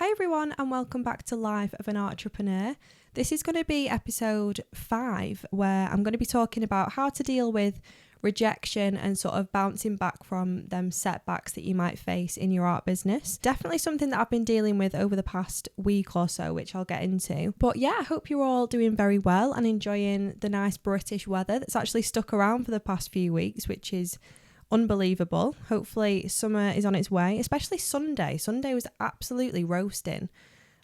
Hi everyone, and welcome back to Life of an Artrepreneur. This is going to be episode 5, where I'm going to be talking about how to deal with rejection and sort of bouncing back from them setbacks that you might face in your art business. Definitely something that I've been dealing with over the past week or so, which I'll get into. But yeah, I hope you're all doing very well and enjoying the nice British weather that's actually stuck around for the past few weeks, which is unbelievable. Hopefully summer is on its way, especially Sunday. Sunday was absolutely roasting,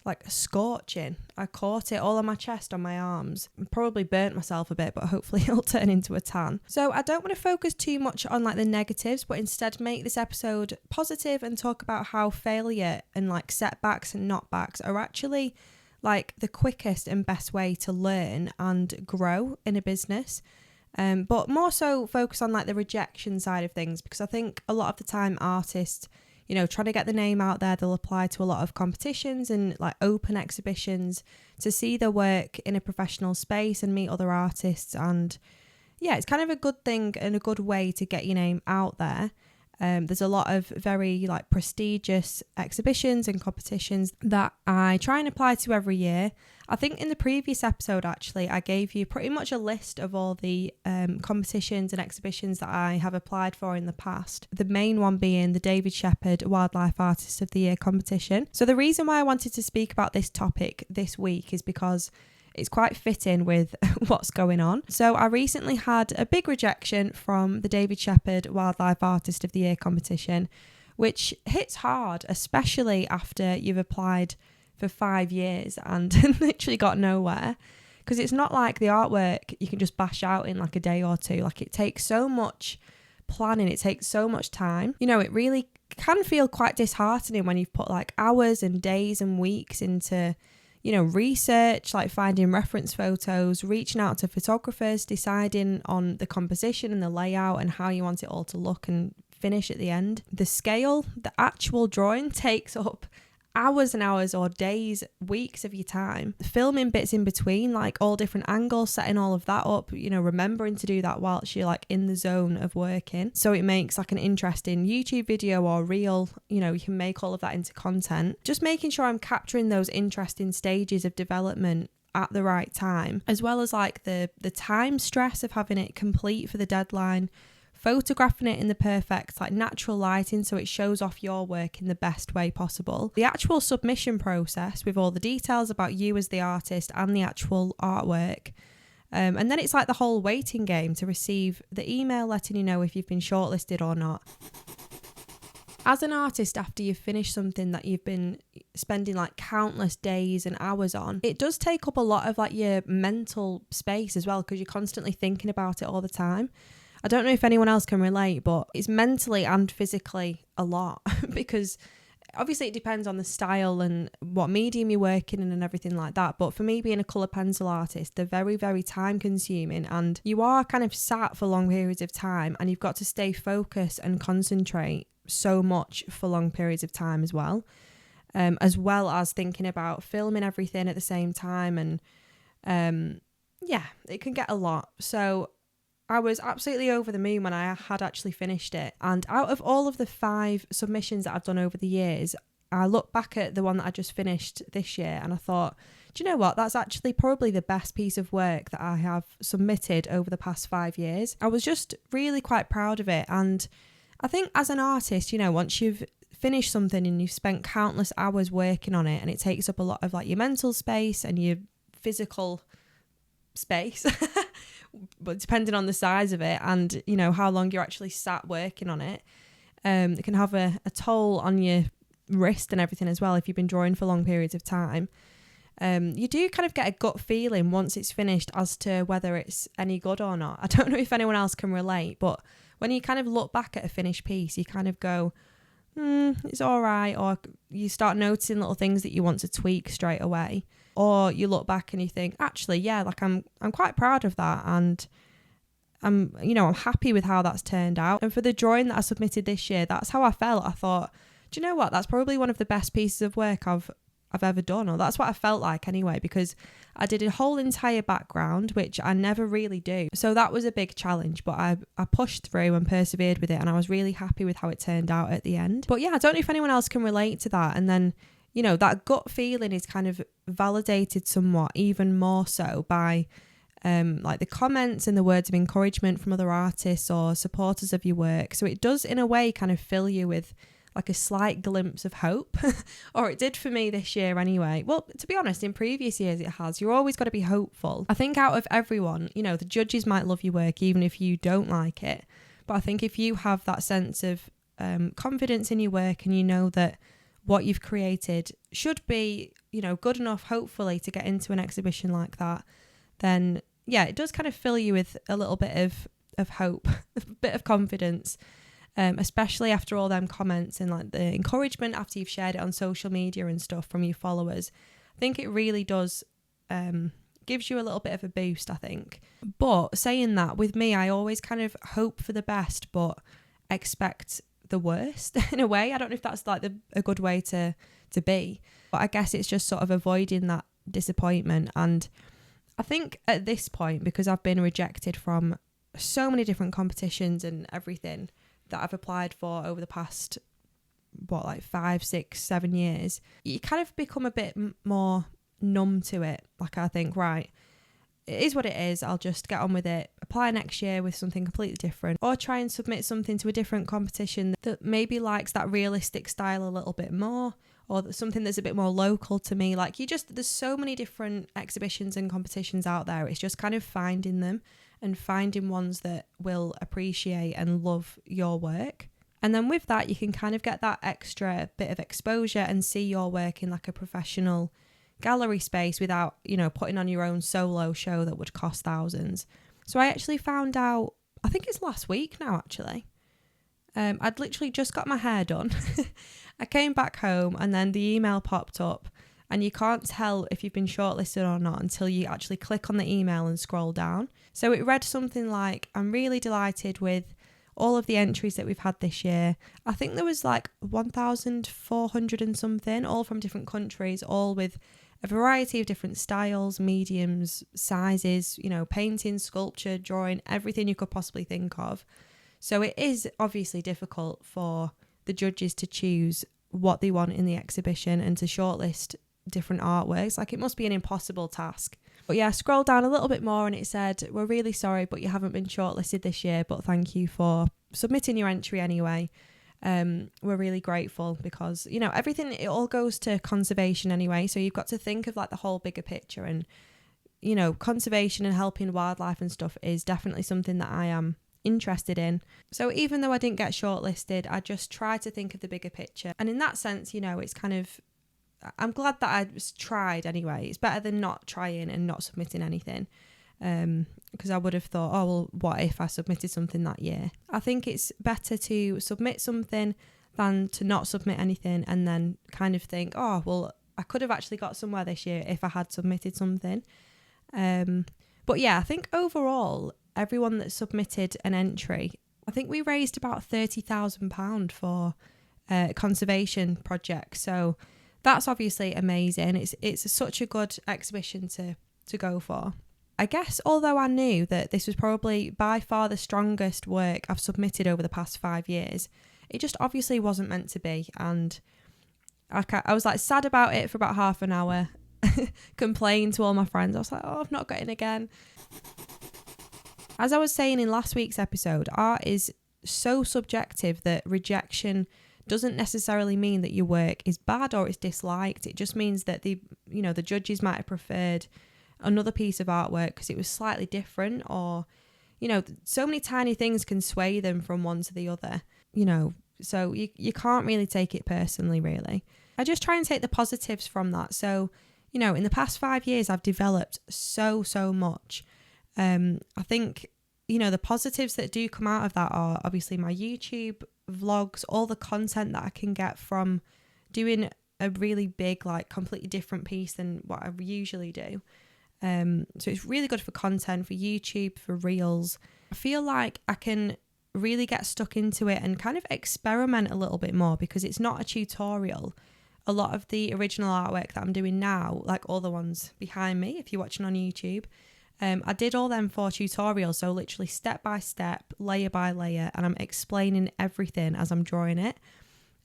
like scorching. I caught it all on my chest, on my arms. Probably burnt myself a bit, but hopefully it'll turn into a tan. So I don't want to focus too much on like the negatives, but instead make this episode positive and talk about how failure and like setbacks and knockbacks are actually like the quickest and best way to learn and grow in a business. But more so focus on like the rejection side of things, because I think a lot of the time artists, you know, trying to get the name out there, they'll apply to a lot of competitions and like open exhibitions to see their work in a professional space and meet other artists. And yeah, it's kind of a good thing and a good way to get your name out there. There's a lot of very like prestigious exhibitions and competitions that I try and apply to every year. I think in the previous episode, actually, I gave you pretty much a list of all the competitions and exhibitions that I have applied for in the past. The main one being the David Shepherd Wildlife Artist of the Year competition. So the reason why I wanted to speak about this topic this week is because it's quite fitting with what's going on. So I recently had a big rejection from the David Shepherd Wildlife Artist of the Year competition, which hits hard, especially after you've applied for 5 years and literally got nowhere. Because it's not like the artwork you can just bash out in like a day or two. Like it takes so much planning, it takes so much time. You know, it really can feel quite disheartening when you've put like hours and days and weeks into, you know, research, like finding reference photos, reaching out to photographers, deciding on the composition and the layout and how you want it all to look and finish at the end. The scale, the actual drawing takes up hours and hours or days, weeks of your time. Filming bits in between, like all different angles, setting all of that up, you know, remembering to do that whilst you're like in the zone of working. So it makes like an interesting YouTube video or reel, you know, you can make all of that into content. Just making sure I'm capturing those interesting stages of development at the right time, as well as like the time stress of having it complete for the deadline, photographing it in the perfect like natural lighting so it shows off your work in the best way possible. The actual submission process with all the details about you as the artist and the actual artwork. And then it's like the whole waiting game to receive the email letting you know if you've been shortlisted or not. As an artist, after you've finished something that you've been spending like countless days and hours on, it does take up a lot of like your mental space as well, because you're constantly thinking about it all the time. I don't know if anyone else can relate, but it's mentally and physically a lot because obviously it depends on the style and what medium you're working in and everything like that. But for me, being a colour pencil artist, they're very, very time consuming, and you are kind of sat for long periods of time and you've got to stay focused and concentrate so much for long periods of time as well as thinking about filming everything at the same time. And yeah, it can get a lot. So I was absolutely over the moon when I had actually finished it. And out of all of the 5 submissions that I've done over the years, I look back at the one that I just finished this year and I thought, do you know what? That's actually probably the best piece of work that I have submitted over the past 5 years. I was just really quite proud of it. And I think as an artist, you know, once you've finished something and you've spent countless hours working on it and it takes up a lot of like your mental space and your physical space, but depending on the size of it and, you know, how long you're actually sat working on it, it can have a toll on your wrist and everything as well if you've been drawing for long periods of time. You do kind of get a gut feeling once it's finished as to whether it's any good or not. I don't know if anyone else can relate, but when you kind of look back at a finished piece, you kind of go, it's all right, or you start noticing little things that you want to tweak straight away. Or you look back and you think, actually, yeah, like I'm quite proud of that, and I'm happy with how that's turned out. And for the drawing that I submitted this year, that's how I felt. I thought, do you know what? That's probably one of the best pieces of work I've ever done, or that's what I felt like anyway, because I did a whole entire background, which I never really do. So that was a big challenge, but I pushed through and persevered with it, and I was really happy with how it turned out at the end. But yeah, I don't know if anyone else can relate to that. And then that gut feeling is kind of validated somewhat, even more so by like the comments and the words of encouragement from other artists or supporters of your work. So it does in a way kind of fill you with like a slight glimpse of hope, or it did for me this year anyway. Well, to be honest, in previous years it has. You're always got to be hopeful. I think out of everyone, the judges might love your work even if you don't like it. But I think if you have that sense of confidence in your work, and you know that what you've created should be, good enough, hopefully, to get into an exhibition like that, then yeah, it does kind of fill you with a little bit of hope, a bit of confidence. Especially after all them comments and like the encouragement after you've shared it on social media and stuff from your followers. I think it really does gives you a little bit of a boost, I think. But saying that, with me, I always kind of hope for the best but expect the worst in a way. I don't know if that's like a good way to be, but I guess it's just sort of avoiding that disappointment. And I think at this point, because I've been rejected from so many different competitions and everything that I've applied for over the past 5, 6, 7 years, you kind of become a bit more numb to it. Like, I think, right, it is what it is, I'll just get on with it, apply next year with something completely different, or try and submit something to a different competition that maybe likes that realistic style a little bit more, or something that's a bit more local to me. Like, there's so many different exhibitions and competitions out there. It's just kind of finding them and finding ones that will appreciate and love your work. And then with that, you can kind of get that extra bit of exposure and see your work in like a professional gallery space without, putting on your own solo show that would cost thousands. So I actually found out, I think it's last week now actually. I'd literally just got my hair done. I came back home and then the email popped up, and you can't tell if you've been shortlisted or not until you actually click on the email and scroll down. So it read something like, I'm really delighted with all of the entries that we've had this year. I think there was like 1,400 and something, all from different countries, all with a variety of different styles, mediums, sizes, painting, sculpture, drawing, everything you could possibly think of. So it is obviously difficult for the judges to choose what they want in the exhibition and to shortlist different artworks. Like, it must be an impossible task. But yeah, scroll down a little bit more and it said, we're really sorry, but you haven't been shortlisted this year, but thank you for submitting your entry anyway. We're really grateful because, everything, it all goes to conservation anyway. So you've got to think of like the whole bigger picture, and, conservation and helping wildlife and stuff is definitely something that I am interested in. So even though I didn't get shortlisted, I just try to think of the bigger picture. And in that sense, it's kind of, I'm glad that I tried anyway. It's better than not trying and not submitting anything. Because I would have thought, oh, well, what if I submitted something that year? I think it's better to submit something than to not submit anything and then kind of think, oh, well, I could have actually got somewhere this year if I had submitted something. But yeah, I think overall, everyone that submitted an entry, I think we raised about £30,000 for a conservation project. So that's obviously amazing. It's such a good exhibition to go for. I guess although I knew that this was probably by far the strongest work I've submitted over the past 5 years, it just obviously wasn't meant to be. And I was like sad about it for about half an hour, complained to all my friends. I was like, oh, I've not got in again. As I was saying in last week's episode, art is so subjective that rejection doesn't necessarily mean that your work is bad or it's disliked. It just means that the judges might have preferred another piece of artwork because it was slightly different, or so many tiny things can sway them from one to the other, so you can't really take it personally, really. I just try and take the positives from that. So in the past 5 years I've developed so much. I think the positives that do come out of that are obviously my YouTube vlogs, all the content that I can get from doing a really big, like completely different piece than what I usually do. So it's really good for content, for YouTube, for reels. I feel like I can really get stuck into it and kind of experiment a little bit more because it's not a tutorial. A lot of the original artwork that I'm doing now, like all the ones behind me, if you're watching on YouTube, I did all them for tutorials. So literally step by step, layer by layer, and I'm explaining everything as I'm drawing it.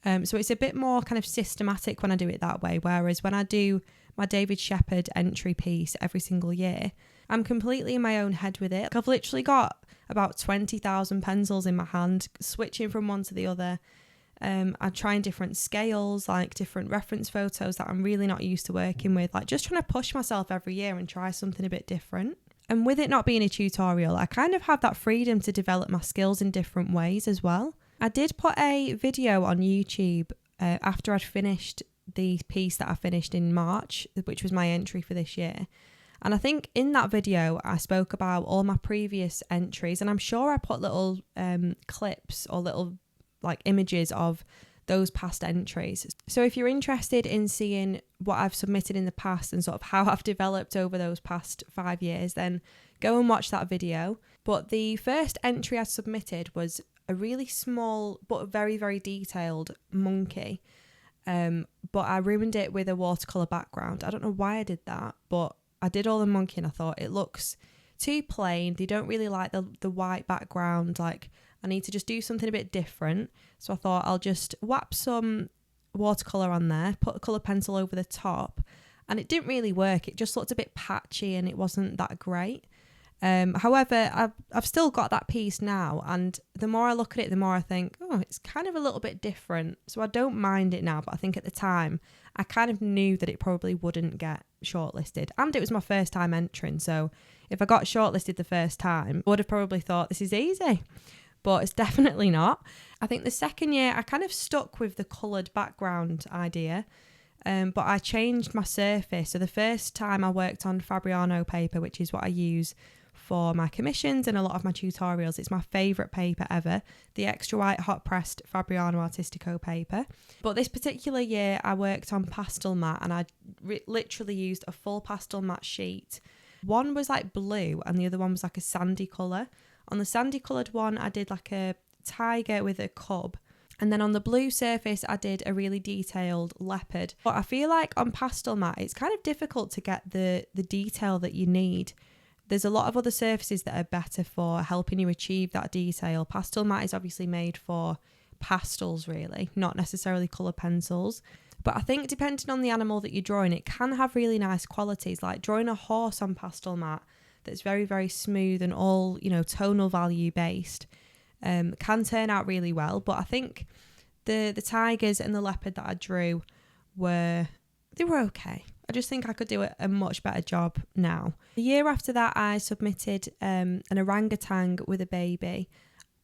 So it's a bit more kind of systematic when I do it that way. Whereas when I do my David Shepherd entry piece every single year, I'm completely in my own head with it. I've literally got about 20,000 pencils in my hand, switching from one to the other. I'm trying different scales, like different reference photos that I'm really not used to working with, like just trying to push myself every year and try something a bit different. And with it not being a tutorial, I kind of have that freedom to develop my skills in different ways as well. I did put a video on YouTube after I'd finished the piece that I finished in March, which was my entry for this year. And I think in that video, I spoke about all my previous entries, and I'm sure I put little clips or little like images of those past entries. So if you're interested in seeing what I've submitted in the past and sort of how I've developed over those past 5 years, then go and watch that video. But the first entry I submitted was a really small but very, very detailed monkey. But I ruined it with a watercolour background. I don't know why I did that, but I did all the monkey and I thought it looks too plain. They don't really like the white background. Like, I need to just do something a bit different. So I thought I'll just whap some watercolour on there, put a colour pencil over the top, and it didn't really work. It just looked a bit patchy and it wasn't that great. However, I've still got that piece now, and the more I look at it, the more I think, oh, it's kind of a little bit different. So I don't mind it now, but I think at the time, I kind of knew that it probably wouldn't get shortlisted, and it was my first time entering. So if I got shortlisted the first time, I would have probably thought this is easy, but it's definitely not. I think the second year, I kind of stuck with the coloured background idea, but I changed my surface. So the first time I worked on Fabriano paper, which is what I use for my commissions and a lot of my tutorials. It's my favourite paper ever, the extra white hot pressed Fabriano Artistico paper. But this particular year I worked on pastel matte, and I literally used a full pastel matte sheet. One was like blue and the other one was like a sandy colour. On the sandy coloured one I did like a tiger with a cub, and then on the blue surface I did a really detailed leopard. But I feel like on pastel matte it's kind of difficult to get the detail that you need. There's a lot of other surfaces that are better for helping you achieve that detail. Pastel matte is obviously made for pastels really, not necessarily colour pencils. But I think depending on the animal that you're drawing, it can have really nice qualities, like drawing a horse on pastel matte that's very, very smooth and all, you know, tonal value based, can turn out really well. But I think the tigers and the leopard that I drew were okay. I just think I could do a much better job now. The year after that, I submitted an orangutan with a baby,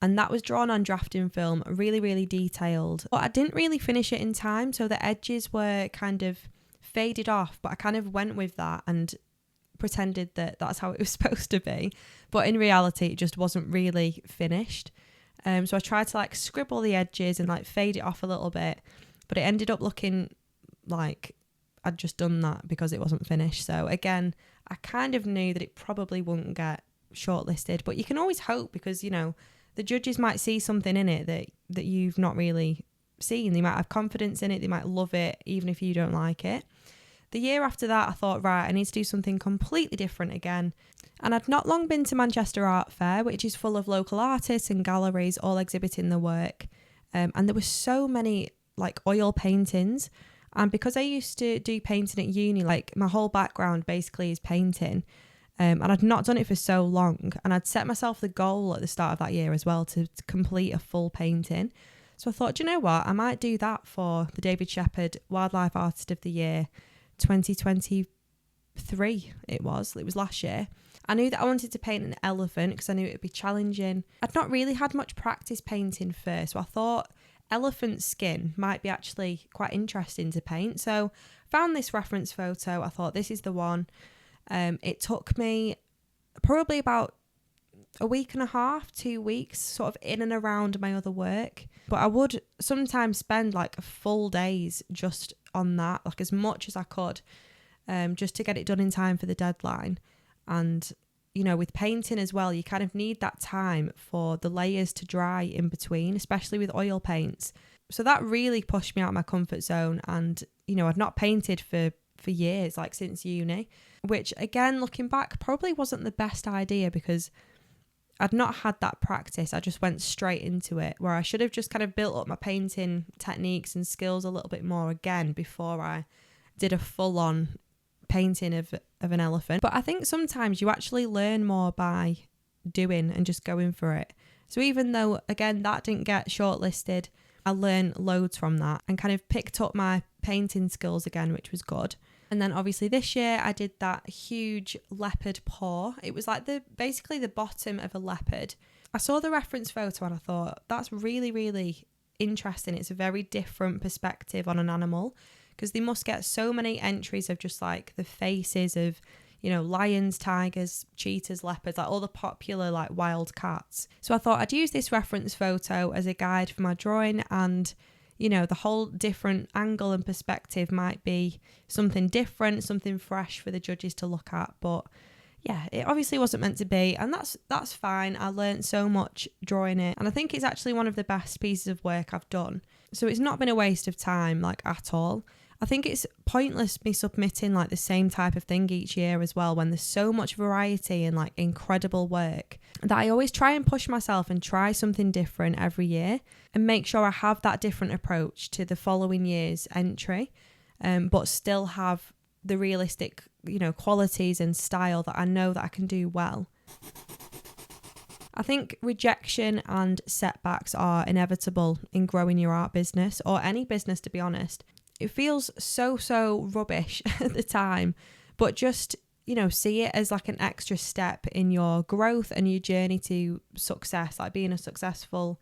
and that was drawn on drafting film, really, really detailed. But I didn't really finish it in time, so the edges were kind of faded off, but I kind of went with that and pretended that that's how it was supposed to be. But in reality, it just wasn't really finished. So I tried to like scribble the edges and like fade it off a little bit, but it ended up looking like I'd just done that because it wasn't finished. So again, I kind of knew that it probably wouldn't get shortlisted, but you can always hope because, you know, the judges might see something in it that you've not really seen. They might have confidence in it. They might love it, even if you don't like it. The year after that, I thought, right, I need to do something completely different again. And I'd not long been to Manchester Art Fair, which is full of local artists and galleries all exhibiting their work. And there were so many like oil paintings. And because I used to do painting at uni, like my whole background basically is painting, and I'd not done it for so long, and I'd set myself the goal at the start of that year as well to complete a full painting. So I thought, do you know what, I might do that for the David Shepherd Wildlife Artist of the Year 2023 it was last year. I knew that I wanted to paint an elephant because I knew it would be challenging. I'd not really had much practice painting first, so I thought elephant skin might be actually quite interesting to paint. So found this reference photo. I thought this is the one. It took me probably about a week and a half, 2 weeks, sort of in and around my other work. But I would sometimes spend like full days just on that, like as much as I could, just to get it done in time for the deadline. And you know, with painting as well, you kind of need that time for the layers to dry in between, especially with oil paints. So that really pushed me out of my comfort zone. And, you know, I'd not painted for years, like since uni, which again, looking back, probably wasn't the best idea because I'd not had that practice. I just went straight into it, where I should have just kind of built up my painting techniques and skills a little bit more again before I did a full-on painting of an elephant. But I think sometimes you actually learn more by doing and just going for it. So even though, again, that didn't get shortlisted, I learned loads from that and kind of picked up my painting skills again, which was good. And then obviously this year I did that huge leopard paw. It was like basically the bottom of a leopard. I saw the reference photo and I thought, that's really, really interesting. It's a very different perspective on an animal, because they must get so many entries of just like the faces of, you know, lions, tigers, cheetahs, leopards, like all the popular like wild cats. So I thought I'd use this reference photo as a guide for my drawing, and, you know, the whole different angle and perspective might be something different, something fresh for the judges to look at. But yeah, it obviously wasn't meant to be, and that's fine. I learned so much drawing it, and I think it's actually one of the best pieces of work I've done. So it's not been a waste of time, like, at all. I think it's pointless me submitting like the same type of thing each year as well, when there's so much variety and like incredible work, that I always try and push myself and try something different every year and make sure I have that different approach to the following year's entry, but still have the realistic, you know, qualities and style that I know that I can do well. I think rejection and setbacks are inevitable in growing your art business, or any business, to be honest. It feels so rubbish at the time, but just, you know, see it as like an extra step in your growth and your journey to success, like being a successful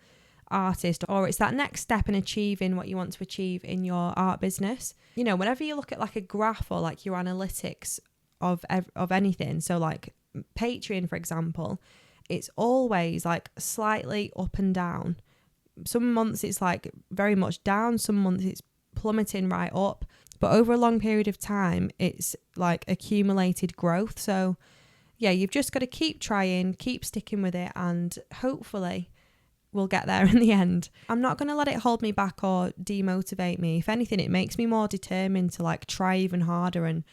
artist, or it's that next step in achieving what you want to achieve in your art business. You know, whenever you look at like a graph or like your analytics of anything, so like Patreon, for example, it's always like slightly up and down. Some months it's like very much down, some months it's plummeting right up, but over a long period of time it's like accumulated growth. So yeah, you've just got to keep trying, keep sticking with it, and hopefully we'll get there in the end. I'm not going to let it hold me back or demotivate me. If anything, it makes me more determined to like try even harder and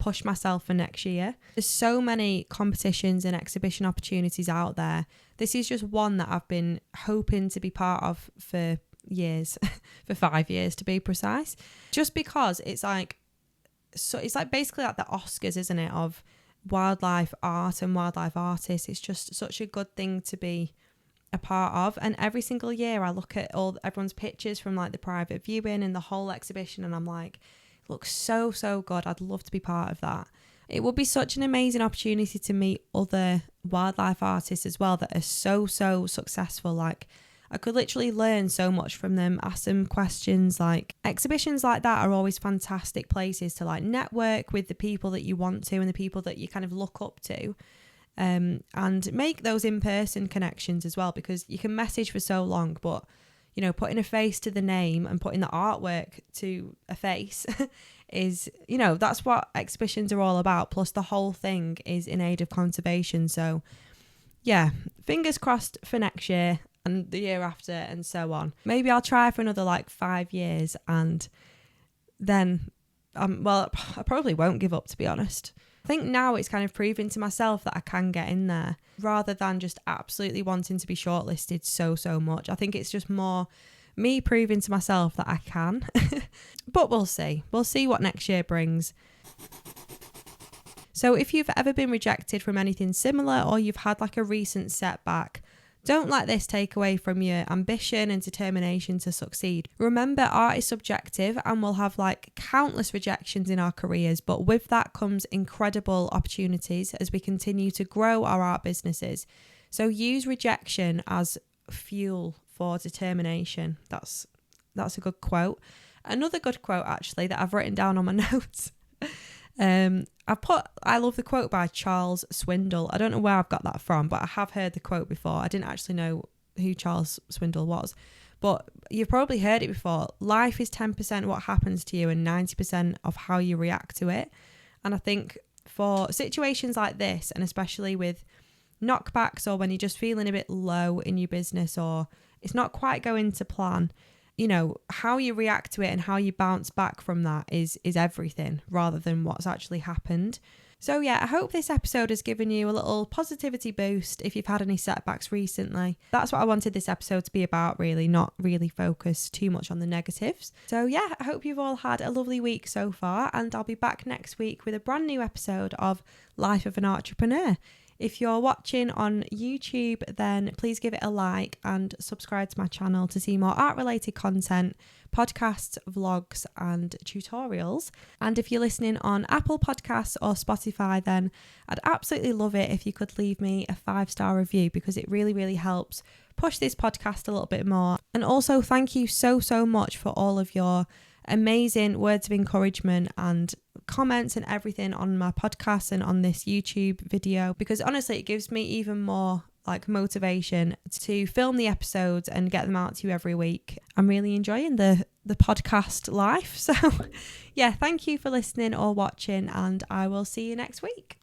push myself for next year. There's so many competitions and exhibition opportunities out there. This is just one that I've been hoping to be part of for years, for 5 years to be precise, just because it's like, so it's like basically like the Oscars, isn't it, of wildlife art and wildlife artists. It's just such a good thing to be a part of, and every single year I look at everyone's pictures from like the private viewing and the whole exhibition, and I'm like, it looks so good. I'd love to be part of that. It would be such an amazing opportunity to meet other wildlife artists as well that are so successful. Like, I could literally learn so much from them, ask them questions. Like, exhibitions like that are always fantastic places to like network with the people that you want to and the people that you kind of look up to, and make those in-person connections as well, because you can message for so long, but, you know, putting a face to the name and putting the artwork to a face is, you know, that's what exhibitions are all about. Plus the whole thing is in aid of conservation. So yeah, fingers crossed for next year and the year after and so on. Maybe I'll try for another like 5 years, and then well, I probably won't give up, to be honest. I think now it's kind of proving to myself that I can get in there, rather than just absolutely wanting to be shortlisted so much. I think it's just more me proving to myself that I can. But we'll see what next year brings. So if you've ever been rejected from anything similar, or you've had like a recent setback, don't let this take away from your ambition and determination to succeed. Remember, art is subjective, and we'll have like countless rejections in our careers, but with that comes incredible opportunities as we continue to grow our art businesses. So use rejection as fuel for determination. That's a good quote. Another good quote, actually, that I've written down on my notes. I love the quote by Charles Swindoll. I don't know where I've got that from, but I have heard the quote before. I didn't actually know who Charles Swindoll was, but you've probably heard it before. Life is 10% what happens to you and 90% of how you react to it. And I think for situations like this, and especially with knockbacks, or when you're just feeling a bit low in your business, or it's not quite going to plan, you know, how you react to it and how you bounce back from that is everything rather than what's actually happened. So yeah, I hope this episode has given you a little positivity boost if you've had any setbacks recently. That's what I wanted this episode to be about, really, not really focus too much on the negatives. So yeah, I hope you've all had a lovely week so far, and I'll be back next week with a brand new episode of Life of an Artrepreneur. If you're watching on YouTube, then please give it a like and subscribe to my channel to see more art-related content, podcasts, vlogs and tutorials. And if you're listening on Apple Podcasts or Spotify, then I'd absolutely love it if you could leave me a 5-star review, because it really, really helps push this podcast a little bit more. And also thank you so much for all of your amazing words of encouragement and comments and everything on my podcast and on this YouTube video, because honestly it gives me even more like motivation to film the episodes and get them out to you every week. I'm really enjoying the podcast life. So yeah, thank you for listening or watching, and I will see you next week.